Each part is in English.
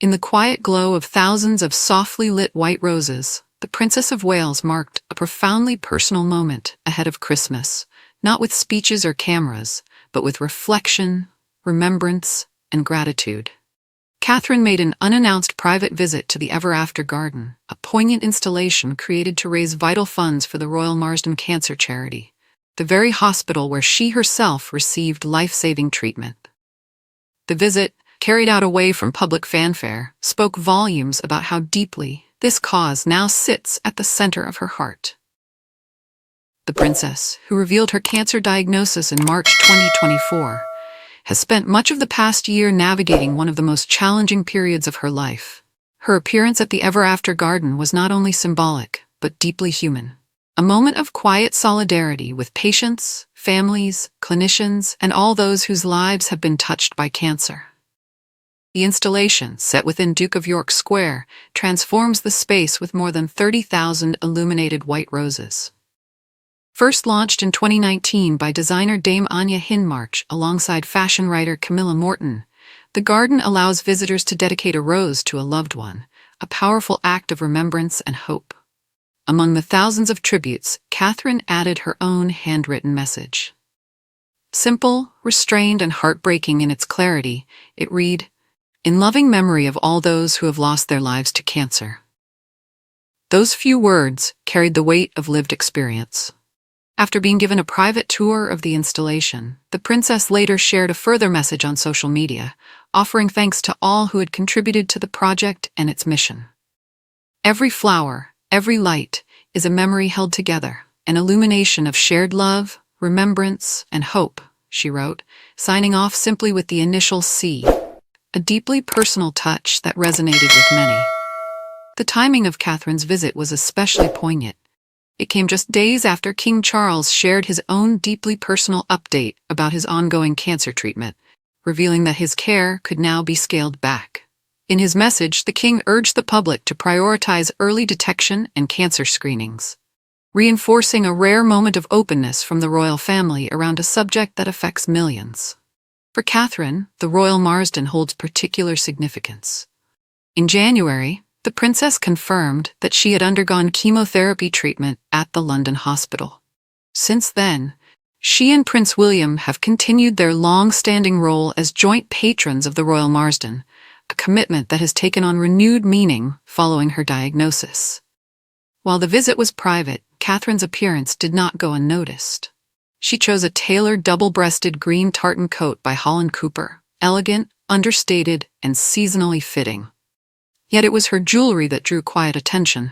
In the quiet glow of thousands of softly lit white roses, the Princess of Wales marked a profoundly personal moment ahead of Christmas, not with speeches or cameras, but with reflection, remembrance, and gratitude. Catherine made an unannounced private visit to the Ever After Garden, a poignant installation created to raise vital funds for the Royal Marsden Cancer Charity, the very hospital where she herself received life-saving treatment. The visit, carried out away from public fanfare, spoke volumes about how deeply this cause now sits at the center of her heart. The princess, who revealed her cancer diagnosis in March 2024, has spent much of the past year navigating one of the most challenging periods of her life. Her appearance at the Ever After Garden was not only symbolic, but deeply human. A moment of quiet solidarity with patients, families, clinicians, and all those whose lives have been touched by cancer. The installation, set within Duke of York Square, transforms the space with more than 30,000 illuminated white roses. First launched in 2019 by designer Dame Anya Hindmarch alongside fashion writer Camilla Morton, the garden allows visitors to dedicate a rose to a loved one, a powerful act of remembrance and hope. Among the thousands of tributes, Catherine added her own handwritten message. Simple, restrained, and heartbreaking in its clarity, it read, "In loving memory of all those who have lost their lives to cancer." Those few words carried the weight of lived experience. After being given a private tour of the installation, the princess later shared a further message on social media, offering thanks to all who had contributed to the project and its mission. "Every flower, every light, is a memory held together, an illumination of shared love, remembrance, and hope," she wrote, signing off simply with the initial C, a deeply personal touch that resonated with many. The timing of Catherine's visit was especially poignant. It came just days after King Charles shared his own deeply personal update about his ongoing cancer treatment, revealing that his care could now be scaled back. In his message, the king urged the public to prioritize early detection and cancer screenings, reinforcing a rare moment of openness from the royal family around a subject that affects millions. For Catherine, the Royal Marsden holds particular significance. In January, the princess confirmed that she had undergone chemotherapy treatment at the London hospital. Since then, she and Prince William have continued their long-standing role as joint patrons of the Royal Marsden, a commitment that has taken on renewed meaning following her diagnosis. While the visit was private, Catherine's appearance did not go unnoticed. She chose a tailored double-breasted green tartan coat by Holland Cooper, elegant, understated, and seasonally fitting. Yet it was her jewelry that drew quiet attention.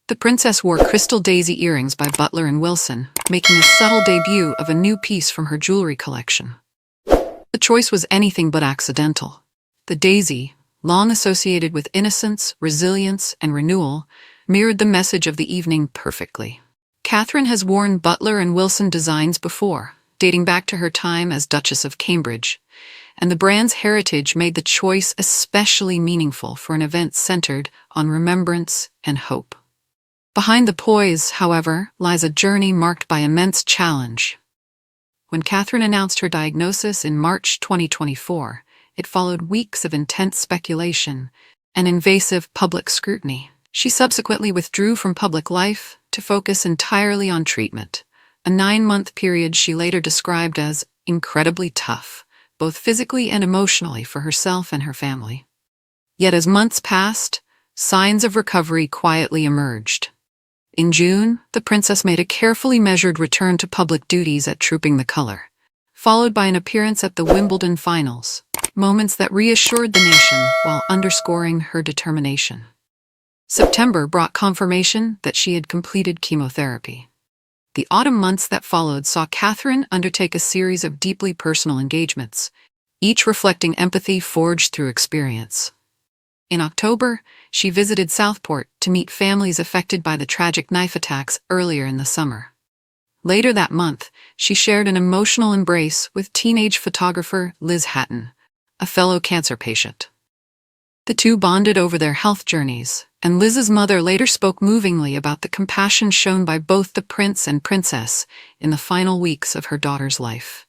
The princess wore crystal daisy earrings by Butler & Wilson, making a subtle debut of a new piece from her jewelry collection. The choice was anything but accidental. The daisy, long associated with innocence, resilience, and renewal, mirrored the message of the evening perfectly. Catherine has worn Butler & Wilson designs before, dating back to her time as Duchess of Cambridge, and the brand's heritage made the choice especially meaningful for an event centered on remembrance and hope. Behind the poise, however, lies a journey marked by immense challenge. When Catherine announced her diagnosis in March 2024, it followed weeks of intense speculation and invasive public scrutiny. She subsequently withdrew from public life to focus entirely on treatment, a 9-month period she later described as incredibly tough, both physically and emotionally for herself and her family. Yet as months passed, signs of recovery quietly emerged. In June, the princess made a carefully measured return to public duties at Trooping the Colour, followed by an appearance at the Wimbledon finals, moments that reassured the nation while underscoring her determination. September brought confirmation that she had completed chemotherapy. The autumn months that followed saw Catherine undertake a series of deeply personal engagements, each reflecting empathy forged through experience. In October, she visited Southport to meet families affected by the tragic knife attacks earlier in the summer. Later that month, she shared an emotional embrace with teenage photographer Liz Hatton, a fellow cancer patient. The two bonded over their health journeys, and Liz's mother later spoke movingly about the compassion shown by both the prince and princess in the final weeks of her daughter's life.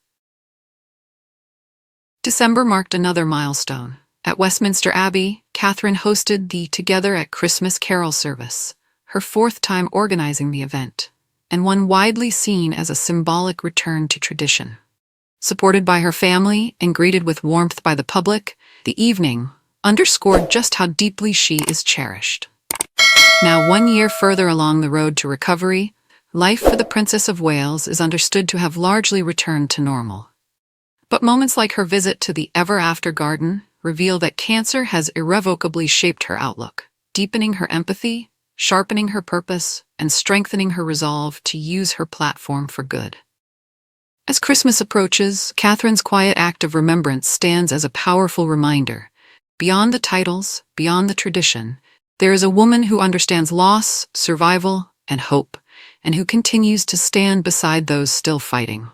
December marked another milestone. At Westminster Abbey, Catherine hosted the Together at Christmas Carol service, her fourth time organizing the event, and one widely seen as a symbolic return to tradition. Supported by her family and greeted with warmth by the public, the evening underscored just how deeply she is cherished. Now, 1 year further along the road to recovery, life for the Princess of Wales is understood to have largely returned to normal. But moments like her visit to the Ever After Garden reveal that cancer has irrevocably shaped her outlook, deepening her empathy, sharpening her purpose, and strengthening her resolve to use her platform for good. As Christmas approaches, Catherine's quiet act of remembrance stands as a powerful reminder. Beyond the titles, beyond the tradition, there is a woman who understands loss, survival, and hope, and who continues to stand beside those still fighting.